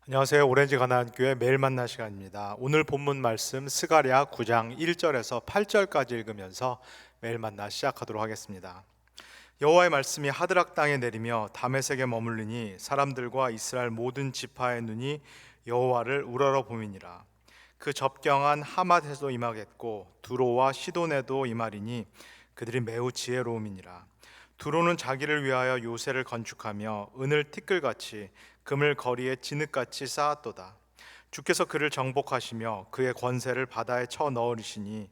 안녕하세요. 오렌지 가나안교회 매일 만나 시간입니다. 오늘 본문 말씀 스가랴 9장 1절에서 8절까지 읽으면서 매일 만나 시작하도록 하겠습니다. 여호와의 말씀이 하드락 땅에 내리며 다메섹에 머물리니 사람들과 이스라엘 모든 지파의 눈이 여호와를 우러러 봄이니라. 그 접경한 하맛에도 임하겠고 두로와 시돈에도 임하리니 그들이 매우 지혜로움이니라. 두로는 자기를 위하여 요새를 건축하며 은을 티끌같이 금을 거리에 진흙같이 쌓았도다. 주께서 그를 정복하시며 그의 권세를 바다에 쳐 넣으시니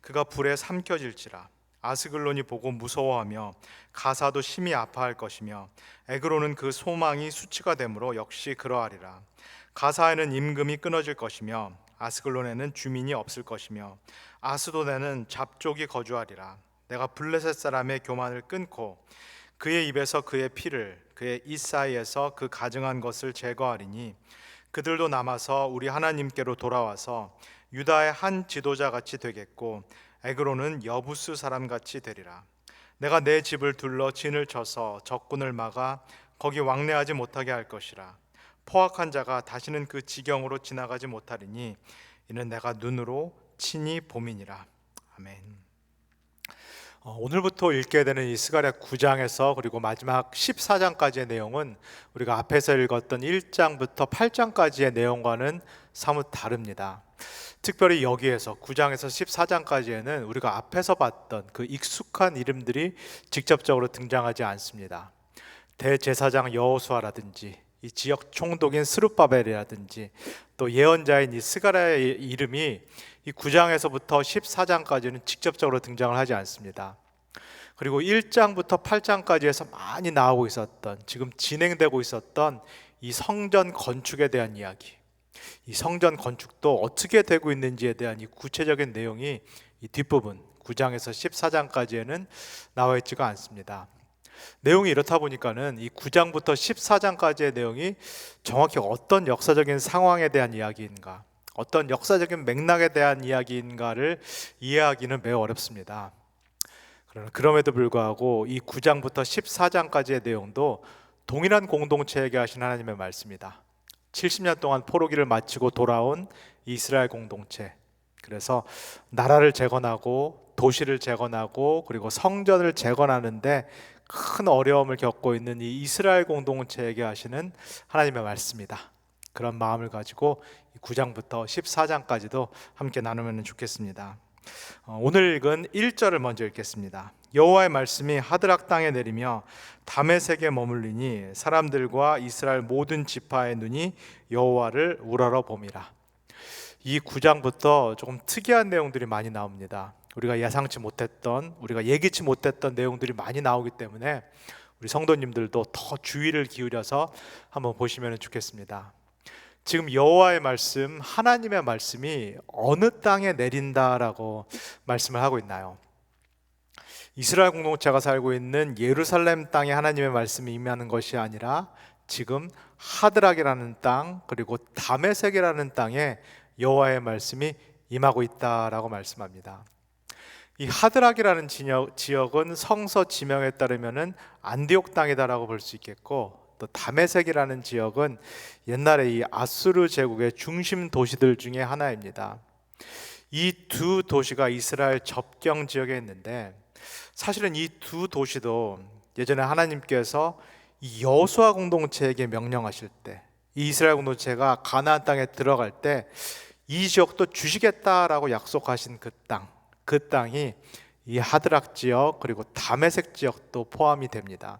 그가 불에 삼켜질지라. 아스글론이 보고 무서워하며 가사도 심히 아파할 것이며 에그로는 그 소망이 수치가 되므로 역시 그러하리라. 가사에는 임금이 끊어질 것이며 아스글론에는 주민이 없을 것이며 아스도데는 잡족이 거주하리라. 내가 블레셋 사람의 교만을 끊고 그의 입에서 그의 피를 그의 입 사이에서 그 가증한 것을 제거하리니 그들도 남아서 우리 하나님께로 돌아와서 유다의 한 지도자같이 되겠고 에그로는 여부스 사람같이 되리라. 내가 내 집을 둘러 진을 쳐서 적군을 막아 거기 왕래하지 못하게 할 것이라. 포악한 자가 다시는 그 지경으로 지나가지 못하리니 이는 내가 눈으로 친히 봄이니라. 아멘. 오늘부터 읽게 되는 이 스가랴 9장에서 그리고 마지막 14장까지의 내용은 우리가 앞에서 읽었던 1장부터 8장까지의 내용과는 사뭇 다릅니다. 특별히 여기에서 9장에서 14장까지에는 우리가 앞에서 봤던 그 익숙한 이름들이 직접적으로 등장하지 않습니다. 대제사장 여호수아라든지 이 지역 총독인 스룹바벨이라든지 또 예언자인 이 스가랴의 이름이 이 9장에서부터 14장까지는 직접적으로 등장을 하지 않습니다. 그리고 1장부터 8장까지에서 많이 나오고 있었던, 지금 진행되고 있었던 이 성전 건축에 대한 이야기, 이 성전 건축도 어떻게 되고 있는지에 대한 이 구체적인 내용이 이 뒷부분 9장에서 14장까지에는 나와 있지가 않습니다. 내용이 이렇다 보니까는 이 9장부터 14장까지의 내용이 정확히 어떤 역사적인 상황에 대한 이야기인가, 어떤 역사적인 맥락에 대한 이야기인가를 이해하기는 매우 어렵습니다. 그러나 그럼에도 불구하고 이 9장부터 14장까지의 내용도 동일한 공동체에게 하신 하나님의 말씀이다. 70년 동안 포로기를 마치고 돌아온 이스라엘 공동체, 그래서 나라를 재건하고 도시를 재건하고 그리고 성전을 재건하는데 큰 어려움을 겪고 있는 이 이스라엘 공동체에게 하시는 하나님의 말씀이다. 그런 마음을 가지고 9장부터 14장까지도 함께 나누면 좋겠습니다. 오늘 읽은 1절을 먼저 읽겠습니다. 여호와의 말씀이 하드락 땅에 내리며 다메섹에 머물리니 사람들과 이스라엘 모든 지파의 눈이 여호와를 우러러 봄이라. 이 9장부터 조금 특이한 내용들이 많이 나옵니다. 우리가 예상치 못했던, 우리가 예기치 못했던 내용들이 많이 나오기 때문에 우리 성도님들도 더 주의를 기울여서 한번 보시면 좋겠습니다. 지금 여호와의 말씀, 하나님의 말씀이 어느 땅에 내린다라고 말씀을 하고 있나요? 이스라엘 공동체가 살고 있는 예루살렘 땅에 하나님의 말씀이 임하는 것이 아니라 지금 하드락이라는 땅, 그리고 다메섹이라는 땅에 여호와의 말씀이 임하고 있다라고 말씀합니다. 이 하드락이라는 지역은 성서 지명에 따르면은 안디옥 땅이다라고 볼 수 있겠고, 또 다메섹이라는 지역은 옛날에 이 아수르 제국의 중심 도시들 중에 하나입니다. 이 두 도시가 이스라엘 접경 지역에 있는데, 사실은 이 두 도시도 예전에 하나님께서 이 여호수아 공동체에게 명령하실 때, 이 이스라엘 공동체가 가나안 땅에 들어갈 때 이 지역도 주시겠다라고 약속하신 그 땅이 이 하드락 지역 그리고 다메섹 지역도 포함이 됩니다.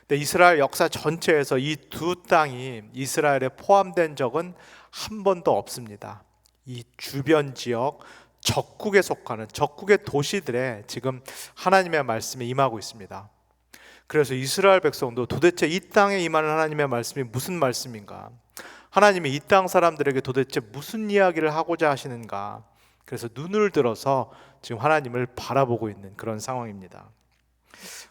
근데 이스라엘 역사 전체에서 이 두 땅이 이스라엘에 포함된 적은 한 번도 없습니다. 이 주변 지역, 적국에 속하는 적국의 도시들에 지금 하나님의 말씀이 임하고 있습니다. 그래서 이스라엘 백성도 도대체 이 땅에 임하는 하나님의 말씀이 무슨 말씀인가? 하나님이 이 땅 사람들에게 도대체 무슨 이야기를 하고자 하시는가? 그래서 눈을 들어서 지금 하나님을 바라보고 있는 그런 상황입니다.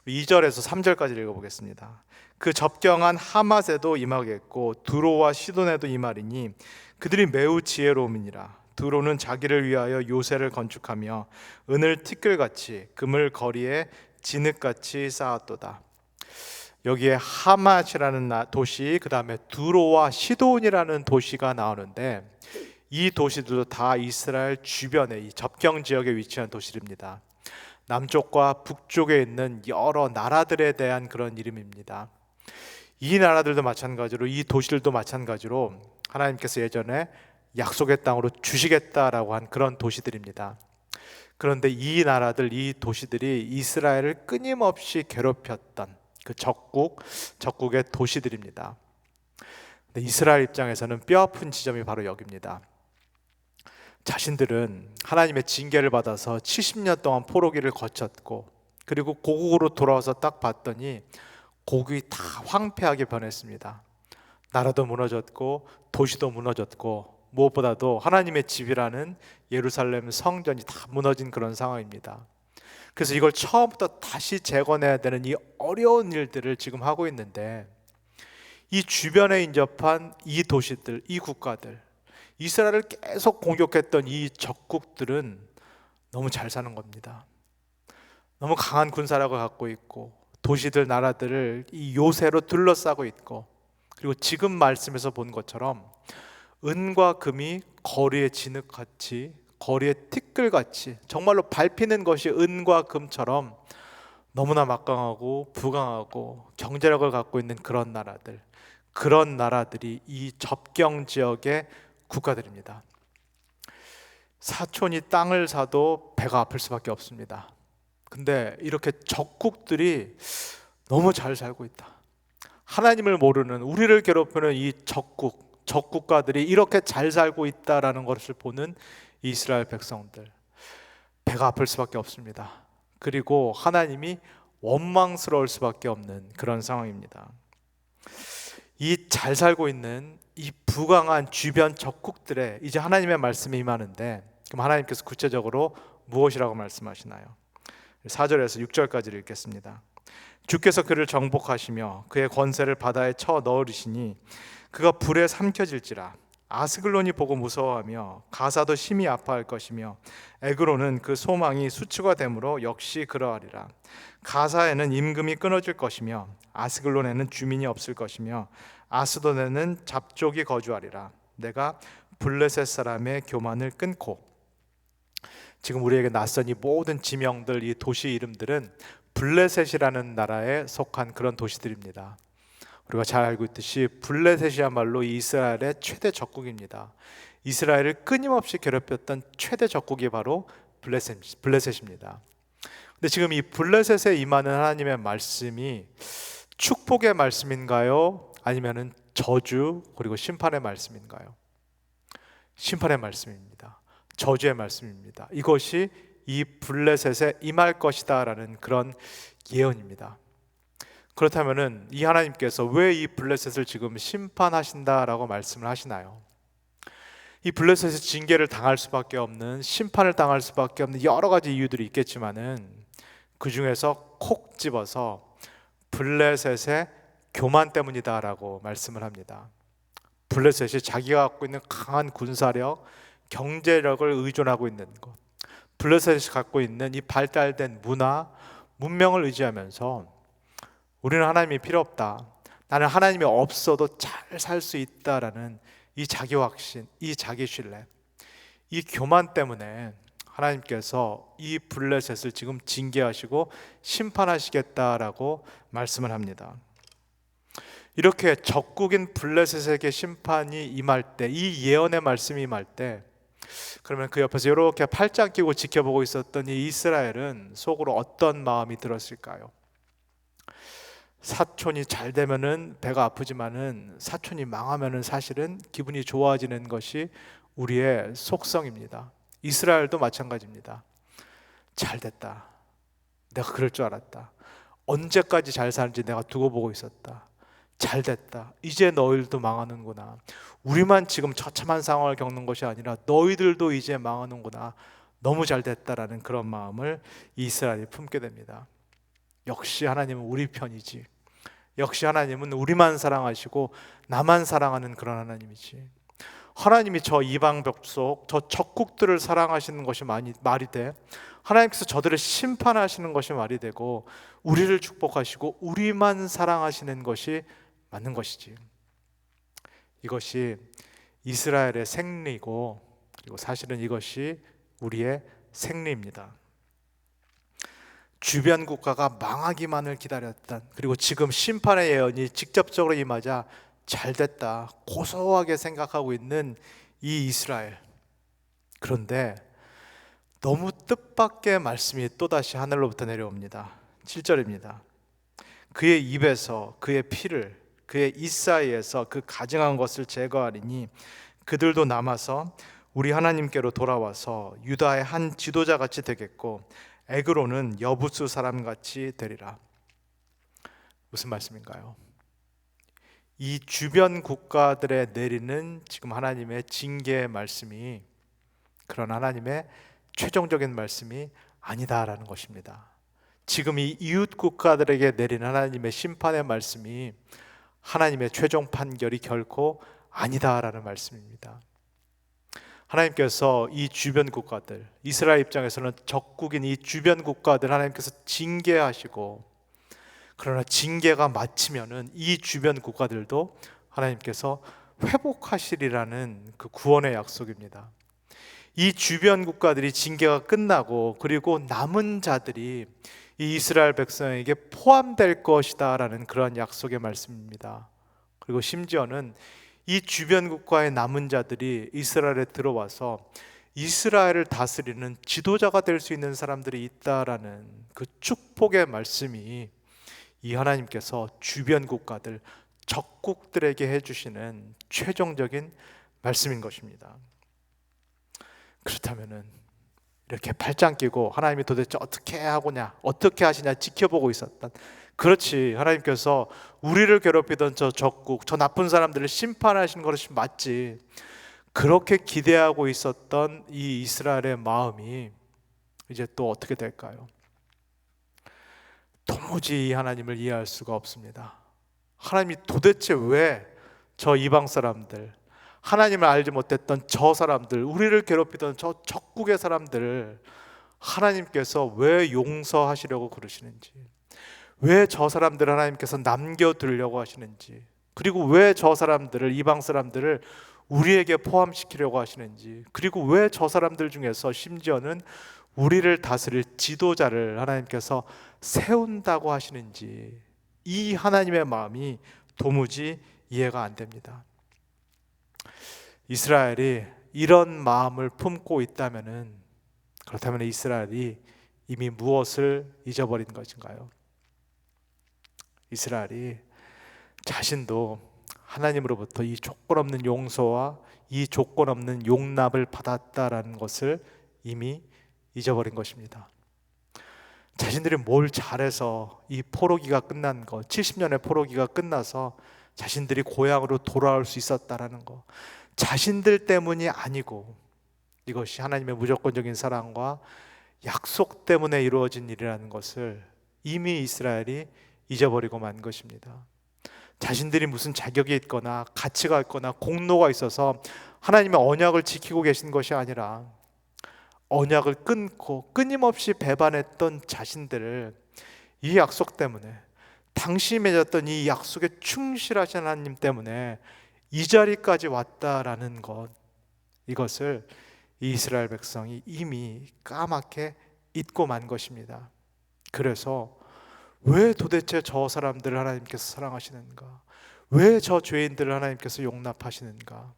2절에서 3절까지 읽어보겠습니다. 그 접경한 하맛에도 임하겠고 두로와 시돈에도 임하리니 그들이 매우 지혜로움이니라. 두로는 자기를 위하여 요새를 건축하며 은을 티끌같이 금을 거리에 진흙같이 쌓았도다. 여기에 하맛이라는 도시, 그 다음에 두로와 시돈이라는 도시가 나오는데 이 도시들도 다 이스라엘 주변에 이 접경 지역에 위치한 도시입니다. 남쪽과 북쪽에 있는 여러 나라들에 대한 그런 이름입니다. 이 나라들도 마찬가지로, 이 도시들도 마찬가지로 하나님께서 예전에 약속의 땅으로 주시겠다라고 한 그런 도시들입니다. 그런데 이 나라들, 이 도시들이 이스라엘을 끊임없이 괴롭혔던 그 적국의 도시들입니다. 근데 이스라엘 입장에서는 뼈아픈 지점이 바로 여기입니다. 자신들은 하나님의 징계를 받아서 70년 동안 포로기를 거쳤고, 그리고 고국으로 돌아와서 딱 봤더니 고국이 다 황폐하게 변했습니다. 나라도 무너졌고 도시도 무너졌고, 무엇보다도 하나님의 집이라는 예루살렘 성전이 다 무너진 그런 상황입니다. 그래서 이걸 처음부터 다시 재건해야 되는 이 어려운 일들을 지금 하고 있는데, 이 주변에 인접한 이 도시들, 이 국가들, 이스라엘을 계속 공격했던 이 적국들은 너무 잘 사는 겁니다. 너무 강한 군사력을 갖고 있고, 도시들, 나라들을 이 요새로 둘러싸고 있고, 그리고 지금 말씀에서 본 것처럼 은과 금이 거리의 진흙같이, 거리의 티끌같이 정말로 밟히는 것이 은과 금처럼 너무나 막강하고 부강하고 경제력을 갖고 있는 그런 나라들, 그런 나라들이 이 접경 지역의 국가들입니다. 사촌이 땅을 사도 배가 아플 수밖에 없습니다. 근데 이렇게 적국들이 너무 잘 살고 있다. 하나님을 모르는, 우리를 괴롭히는 이 적국가들이 이렇게 잘 살고 있다라는 것을 보는 이스라엘 백성들, 배가 아플 수밖에 없습니다. 그리고 하나님이 원망스러울 수밖에 없는 그런 상황입니다. 이 잘 살고 있는 이 부강한 주변 적국들에 이제 하나님의 말씀이 임하는데, 그럼 하나님께서 구체적으로 무엇이라고 말씀하시나요? 4절에서 6절까지를 읽겠습니다. 주께서 그를 정복하시며 그의 권세를 바다에 쳐 넣으시니 그가 불에 삼켜질지라. 아스글론이 보고 무서워하며 가사도 심히 아파할 것이며 에그론은 그 소망이 수치가 되므로 역시 그러하리라. 가사에는 임금이 끊어질 것이며 아스글론에는 주민이 없을 것이며 아스돈에는 잡족이 거주하리라. 내가 블레셋 사람의 교만을 끊고. 지금 우리에게 낯선 이 모든 지명들, 이 도시 이름들은 블레셋이라는 나라에 속한 그런 도시들입니다. 우리가 잘 알고 있듯이 블레셋이야말로 이스라엘의 최대 적국입니다. 이스라엘을 끊임없이 괴롭혔던 최대 적국이 바로 블레셋입니다. 근데 지금 이 블레셋에 임하는 하나님의 말씀이 축복의 말씀인가요? 아니면은 저주 그리고 심판의 말씀인가요? 심판의 말씀입니다. 저주의 말씀입니다. 이것이 이 블레셋에 임할 것이다 라는 그런 예언입니다. 그렇다면은 이 하나님께서 왜 이 블레셋을 지금 심판하신다라고 말씀을 하시나요? 이 블레셋의 징계를 당할 수밖에 없는, 심판을 당할 수밖에 없는 여러 가지 이유들이 있겠지만은 그 중에서 콕 집어서 블레셋의 교만 때문이다라고 말씀을 합니다. 블레셋이 자기가 갖고 있는 강한 군사력, 경제력을 의존하고 있는 것, 블레셋이 갖고 있는 이 발달된 문화, 문명을 의지하면서 우리는 하나님이 필요 없다, 나는 하나님이 없어도 잘 살 수 있다라는 이 자기 확신, 이 자기 신뢰, 이 교만 때문에 하나님께서 이 블레셋을 지금 징계하시고 심판하시겠다라고 말씀을 합니다. 이렇게 적국인 블레셋에게 심판이 임할 때, 이 예언의 말씀이 임할 때, 그러면 그 옆에서 이렇게 팔짱 끼고 지켜보고 있었던 이 이스라엘은 속으로 어떤 마음이 들었을까요? 사촌이 잘 되면은 배가 아프지만은 사촌이 망하면은 사실은 기분이 좋아지는 것이 우리의 속성입니다. 이스라엘도 마찬가지입니다. 잘 됐다. 내가 그럴 줄 알았다. 언제까지 잘 사는지 내가 두고 보고 있었다. 잘 됐다. 이제 너희들도 망하는구나. 우리만 지금 처참한 상황을 겪는 것이 아니라 너희들도 이제 망하는구나. 너무 잘 됐다라는 그런 마음을 이스라엘이 품게 됩니다. 역시 하나님은 우리 편이지. 역시 하나님은 우리만 사랑하시고 나만 사랑하는 그런 하나님이지. 하나님이 저 이방 벽속, 저 적국들을 사랑하시는 것이 말이 돼? 하나님께서 저들을 심판하시는 것이 말이 되고 우리를 축복하시고 우리만 사랑하시는 것이 맞는 것이지. 이것이 이스라엘의 생리고, 그리고 사실은 이것이 우리의 생리입니다. 주변 국가가 망하기만을 기다렸던, 그리고 지금 심판의 예언이 직접적으로 임하자 잘됐다 고소하게 생각하고 있는 이 이스라엘. 그런데 너무 뜻밖의 말씀이 또다시 하늘로부터 내려옵니다. 7절입니다. 그의 입에서 그의 피를 그의 입 사이에서 그 가증한 것을 제거하리니 그들도 남아서 우리 하나님께로 돌아와서 유다의 한 지도자같이 되겠고 에그로는 여부수 사람같이 되리라. 무슨 말씀인가요? 이 주변 국가들에 내리는 지금 하나님의 징계의 말씀이 그런 하나님의 최종적인 말씀이 아니다라는 것입니다. 지금 이 이웃 국가들에게 내린 하나님의 심판의 말씀이 하나님의 최종 판결이 결코 아니다라는 말씀입니다. 하나님께서 이 주변 국가들, 이스라엘 입장에서는 적국인 이 주변 국가들 하나님께서 징계하시고, 그러나 징계가 마치면은 이 주변 국가들도 하나님께서 회복하시리라는 그 구원의 약속입니다. 이 주변 국가들이 징계가 끝나고 그리고 남은 자들이 이 이스라엘 백성에게 포함될 것이다 라는 그러한 약속의 말씀입니다. 그리고 심지어는 이 주변 국가의 남은 자들이 이스라엘에 들어와서 이스라엘을 다스리는 지도자가 될 수 있는 사람들이 있다라는 그 축복의 말씀이 이 하나님께서 주변 국가들, 적국들에게 해주시는 최종적인 말씀인 것입니다. 그렇다면은 이렇게 팔짱 끼고 하나님이 도대체 어떻게 하고냐, 어떻게 하시냐 지켜보고 있었던, 그렇지, 하나님께서 우리를 괴롭히던 저 적국, 저 나쁜 사람들을 심판하시는 것이 맞지, 그렇게 기대하고 있었던 이 이스라엘의 마음이 이제 또 어떻게 될까요? 도무지 이 하나님을 이해할 수가 없습니다. 하나님이 도대체 왜 저 이방 사람들, 하나님을 알지 못했던 저 사람들, 우리를 괴롭히던 저 적국의 사람들을 하나님께서 왜 용서하시려고 그러시는지, 왜 저 사람들을 하나님께서 남겨두려고 하시는지, 그리고 왜 저 사람들을, 이방 사람들을 우리에게 포함시키려고 하시는지, 그리고 왜 저 사람들 중에서 심지어는 우리를 다스릴 지도자를 하나님께서 세운다고 하시는지, 이 하나님의 마음이 도무지 이해가 안 됩니다. 이스라엘이 이런 마음을 품고 있다면은, 그렇다면 이스라엘이 이미 무엇을 잊어버린 것인가요? 이스라엘이 자신도 하나님으로부터 이 조건 없는 용서와 이 조건 없는 용납을 받았다라는 것을 이미 잊어버린 것입니다. 자신들이 뭘 잘해서 이 포로기가 끝난 것, 70년의 포로기가 끝나서 자신들이 고향으로 돌아올 수 있었다라는 것, 자신들 때문이 아니고 이것이 하나님의 무조건적인 사랑과 약속 때문에 이루어진 일이라는 것을 이미 이스라엘이 잊어버리고 만 것입니다. 자신들이 무슨 자격이 있거나 가치가 있거나 공로가 있어서 하나님의 언약을 지키고 계신 것이 아니라 언약을 끊고 끊임없이 배반했던 자신들을 이 약속 때문에, 당시 맺었던 이 약속에 충실하신 하나님 때문에 이 자리까지 왔다라는 것, 이것을 이 이스라엘 백성이 이미 까맣게 잊고 만 것입니다. 그래서 왜 도대체 저 사람들을 하나님께서 사랑하시는가, 왜 저 죄인들을 하나님께서 용납하시는가,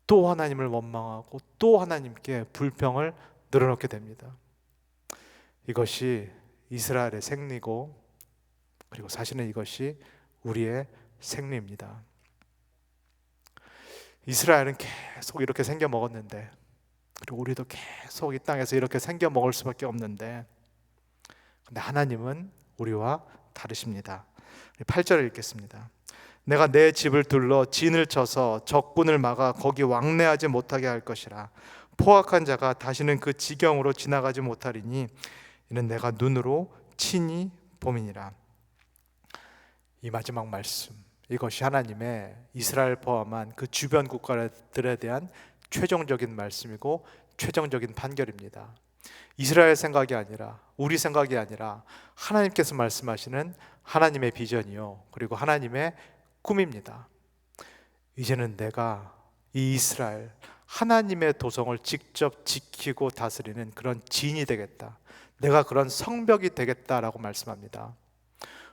또 하나님을 원망하고 또 하나님께 불평을 늘어놓게 됩니다. 이것이 이스라엘의 생리고, 그리고 사실은 이것이 우리의 생리입니다. 이스라엘은 계속 이렇게 생겨 먹었는데, 그리고 우리도 계속 이 땅에서 이렇게 생겨 먹을 수밖에 없는데, 근데 하나님은 우리와 다르십니다. 8절을 읽겠습니다. 내가 내 집을 둘러 진을 쳐서 적군을 막아 거기 왕래하지 못하게 할 것이라. 포악한 자가 다시는 그 지경으로 지나가지 못하리니 이는 내가 눈으로 친히 봄이니라. 이 마지막 말씀, 이것이 하나님의 이스라엘 포함한 그 주변 국가들에 대한 최종적인 말씀이고 최종적인 판결입니다. 이스라엘 생각이 아니라, 우리 생각이 아니라 하나님께서 말씀하시는 하나님의 비전이요, 그리고 하나님의 꿈입니다. 이제는 내가 이 이스라엘, 하나님의 도성을 직접 지키고 다스리는 그런 지인이 되겠다, 내가 그런 성벽이 되겠다라고 말씀합니다.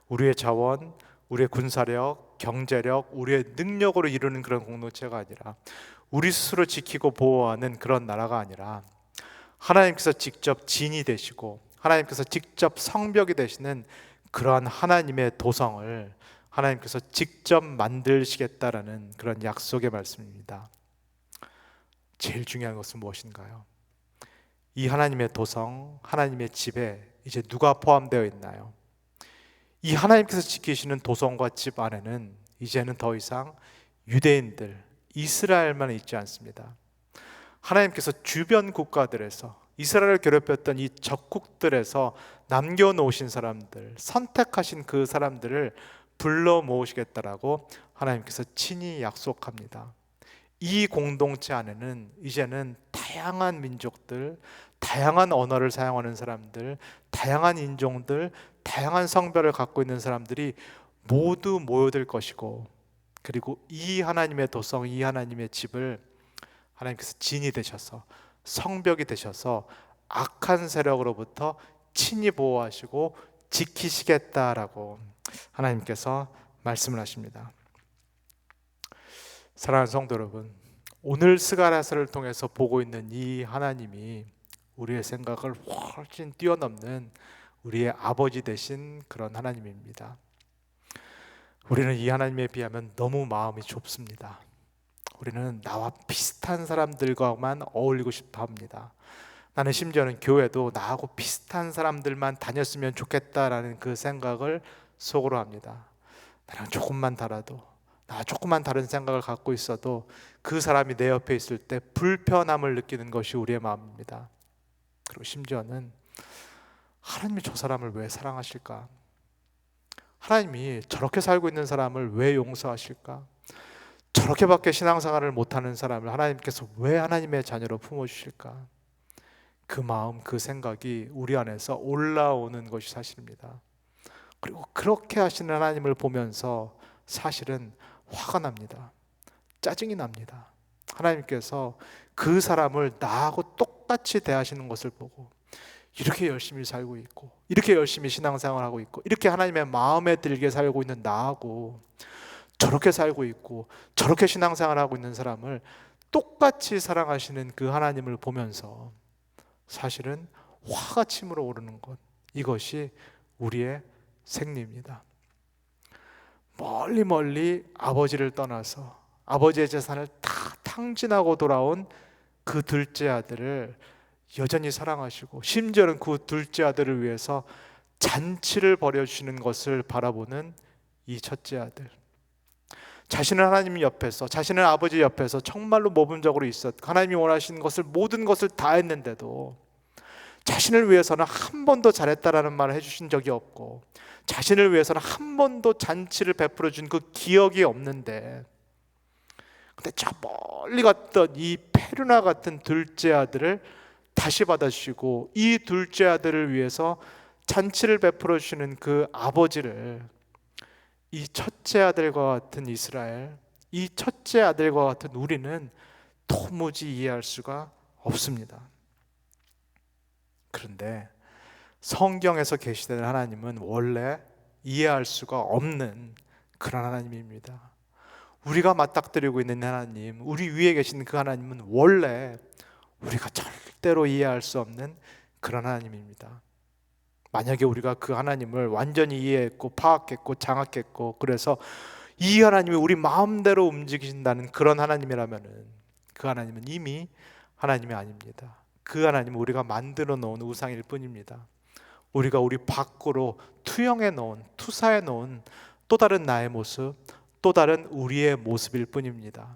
우리의 자원, 우리의 군사력, 경제력, 우리의 능력으로 이루는 그런 공동체가 아니라, 우리 스스로 지키고 보호하는 그런 나라가 아니라, 하나님께서 직접 진이 되시고 하나님께서 직접 성벽이 되시는 그러한 하나님의 도성을 하나님께서 직접 만드시겠다라는 그런 약속의 말씀입니다. 제일 중요한 것은 무엇인가요? 이 하나님의 도성, 하나님의 집에 이제 누가 포함되어 있나요? 이 하나님께서 지키시는 도성과 집 안에는 이제는 더 이상 유대인들, 이스라엘만 있지 않습니다. 하나님께서 주변 국가들에서, 이스라엘을 괴롭혔던 이 적국들에서 남겨놓으신 사람들, 선택하신 그 사람들을 불러 모으시겠다라고 하나님께서 친히 약속합니다. 이 공동체 안에는 이제는 다양한 민족들, 다양한 언어를 사용하는 사람들, 다양한 인종들, 다양한 성별을 갖고 있는 사람들이 모두 모여들 것이고, 그리고 이 하나님의 도성, 이 하나님의 집을 하나님께서 진이 되셔서, 성벽이 되셔서 악한 세력으로부터 친히 보호하시고 지키시겠다라고 하나님께서 말씀을 하십니다. 사랑하는 성도 여러분, 오늘 스가랴서를 통해서 보고 있는 이 하나님이 우리의 생각을 훨씬 뛰어넘는 우리의 아버지 되신 그런 하나님입니다. 우리는 이 하나님에 비하면 너무 마음이 좁습니다. 우리는 나와 비슷한 사람들과만 어울리고 싶어 합니다. 나는 심지어는 교회도 나하고 비슷한 사람들만 다녔으면 좋겠다라는 그 생각을 속으로 합니다. 나랑 조금만 달라도, 나 조금만 다른 생각을 갖고 있어도 그 사람이 내 옆에 있을 때 불편함을 느끼는 것이 우리의 마음입니다. 그리고 심지어는 하나님이 저 사람을 왜 사랑하실까? 하나님이 저렇게 살고 있는 사람을 왜 용서하실까? 저렇게밖에 신앙생활을 못하는 사람을 하나님께서 왜 하나님의 자녀로 품어주실까? 그 마음, 그 생각이 우리 안에서 올라오는 것이 사실입니다. 그리고 그렇게 하시는 하나님을 보면서 사실은 화가 납니다. 짜증이 납니다. 하나님께서 그 사람을 나하고 똑같이 대하시는 것을 보고, 이렇게 열심히 살고 있고, 이렇게 열심히 신앙생활하고 있고, 이렇게 하나님의 마음에 들게 살고 있는 나하고 저렇게 살고 있고 저렇게 신앙생활하고 있는 사람을 똑같이 사랑하시는 그 하나님을 보면서 사실은 화가 치밀어 오르는 것, 이것이 우리의 생리입니다. 멀리 멀리 아버지를 떠나서 아버지의 재산을 다 탕진하고 돌아온 그 둘째 아들을 여전히 사랑하시고, 심지어는 그 둘째 아들을 위해서 잔치를 벌여주시는 것을 바라보는 이 첫째 아들, 자신은 하나님 옆에서, 자신은 아버지 옆에서 정말로 모범적으로 있었고 하나님이 원하시는 것을, 모든 것을 다 했는데도 자신을 위해서는 한 번도 잘했다라는 말을 해주신 적이 없고, 자신을 위해서는 한 번도 잔치를 베풀어 준 그 기억이 없는데, 근데 저 멀리 갔던 이 페르나 같은 둘째 아들을 다시 받아주시고, 이 둘째 아들을 위해서 잔치를 베풀어 주시는 그 아버지를 이 첫째 아들과 같은 이스라엘, 이 첫째 아들과 같은 우리는 도무지 이해할 수가 없습니다. 그런데 성경에서 계시되는 하나님은 원래 이해할 수가 없는 그런 하나님입니다. 우리가 맞닥뜨리고 있는 하나님, 우리 위에 계신 그 하나님은 원래 우리가 절대로 이해할 수 없는 그런 하나님입니다. 만약에 우리가 그 하나님을 완전히 이해했고 파악했고 장악했고, 그래서 이 하나님이 우리 마음대로 움직이신다는 그런 하나님이라면 그 하나님은 이미 하나님이 아닙니다. 그 하나님은 우리가 만들어 놓은 우상일 뿐입니다. 우리가 우리 밖으로 투영해 놓은, 투사해 놓은 또 다른 나의 모습, 또 다른 우리의 모습일 뿐입니다.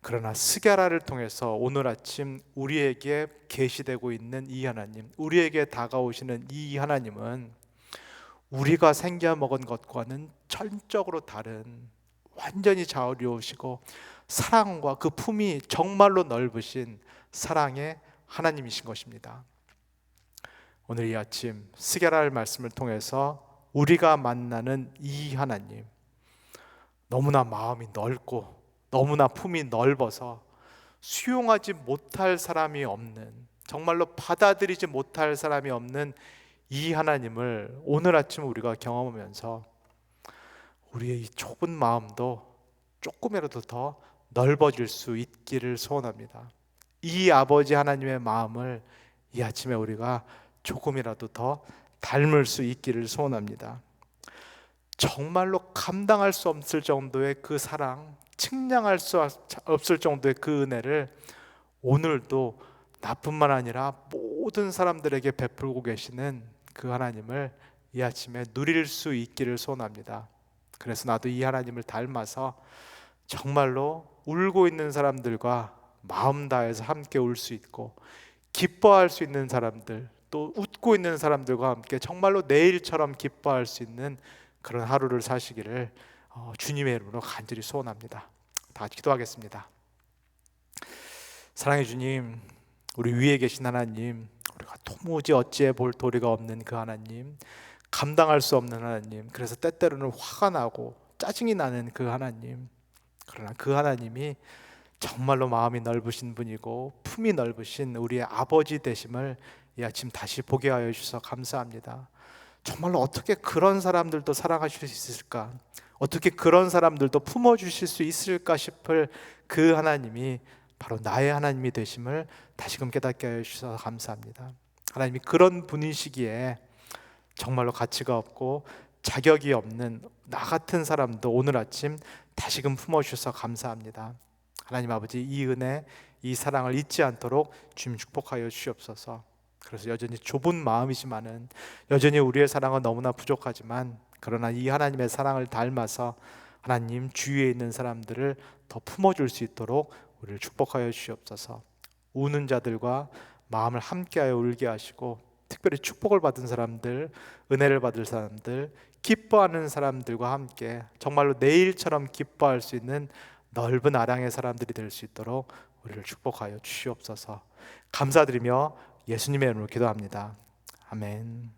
그러나 스가랴를 통해서 오늘 아침 우리에게 계시되고 있는 이 하나님, 우리에게 다가오시는 이 하나님은 우리가 생겨 먹은 것과는 전적으로 다른, 완전히 자유로우시고 사랑과 그 품이 정말로 넓으신 사랑의 하나님이신 것입니다. 오늘 이 아침 스게라를 말씀을 통해서 우리가 만나는 이 하나님, 너무나 마음이 넓고 너무나 품이 넓어서 수용하지 못할 사람이 없는, 정말로 받아들이지 못할 사람이 없는 이 하나님을 오늘 아침 우리가 경험하면서 우리의 이 좁은 마음도 조금이라도 더 넓어질 수 있기를 소원합니다. 이 아버지 하나님의 마음을 이 아침에 우리가 조금이라도 더 닮을 수 있기를 소원합니다. 정말로 감당할 수 없을 정도의 그 사랑, 측량할 수 없을 정도의 그 은혜를 오늘도 나뿐만 아니라 모든 사람들에게 베풀고 계시는 그 하나님을 이 아침에 누릴 수 있기를 소원합니다. 그래서 나도 이 하나님을 닮아서 정말로 울고 있는 사람들과 마음 다해서 함께 울 수 있고, 기뻐할 수 있는 사람들, 또 웃고 있는 사람들과 함께 정말로 내일처럼 기뻐할 수 있는 그런 하루를 사시기를 주님의 이름으로 간절히 소원합니다. 다 같이 기도하겠습니다. 사랑해 주님, 우리 위에 계신 하나님, 우리가 도무지 어찌해 볼 도리가 없는 그 하나님, 감당할 수 없는 하나님, 그래서 때때로는 화가 나고 짜증이 나는 그 하나님, 그러나 그 하나님이 정말로 마음이 넓으신 분이고 품이 넓으신 우리의 아버지 되심을 이 아침 다시 보게 하여 주셔서 감사합니다. 정말로 어떻게 그런 사람들도 사랑하실 수 있을까, 어떻게 그런 사람들도 품어주실 수 있을까 싶을 그 하나님이 바로 나의 하나님이 되심을 다시금 깨닫게 하여 주셔서 감사합니다. 하나님이 그런 분이시기에 정말로 가치가 없고 자격이 없는 나 같은 사람도 오늘 아침 다시금 품어주셔서 감사합니다. 하나님 아버지, 이 은혜, 이 사랑을 잊지 않도록 주님 축복하여 주시옵소서. 그래서 여전히 좁은 마음이지만은, 여전히 우리의 사랑은 너무나 부족하지만, 그러나 이 하나님의 사랑을 닮아서 하나님 주위에 있는 사람들을 더 품어줄 수 있도록 우리를 축복하여 주시옵소서. 우는 자들과 마음을 함께하여 울게 하시고, 특별히 축복을 받은 사람들, 은혜를 받을 사람들, 기뻐하는 사람들과 함께 정말로 내일처럼 기뻐할 수 있는 넓은 아량의 사람들이 될 수 있도록 우리를 축복하여 주시옵소서. 감사드리며 예수님의 이름으로 기도합니다. 아멘.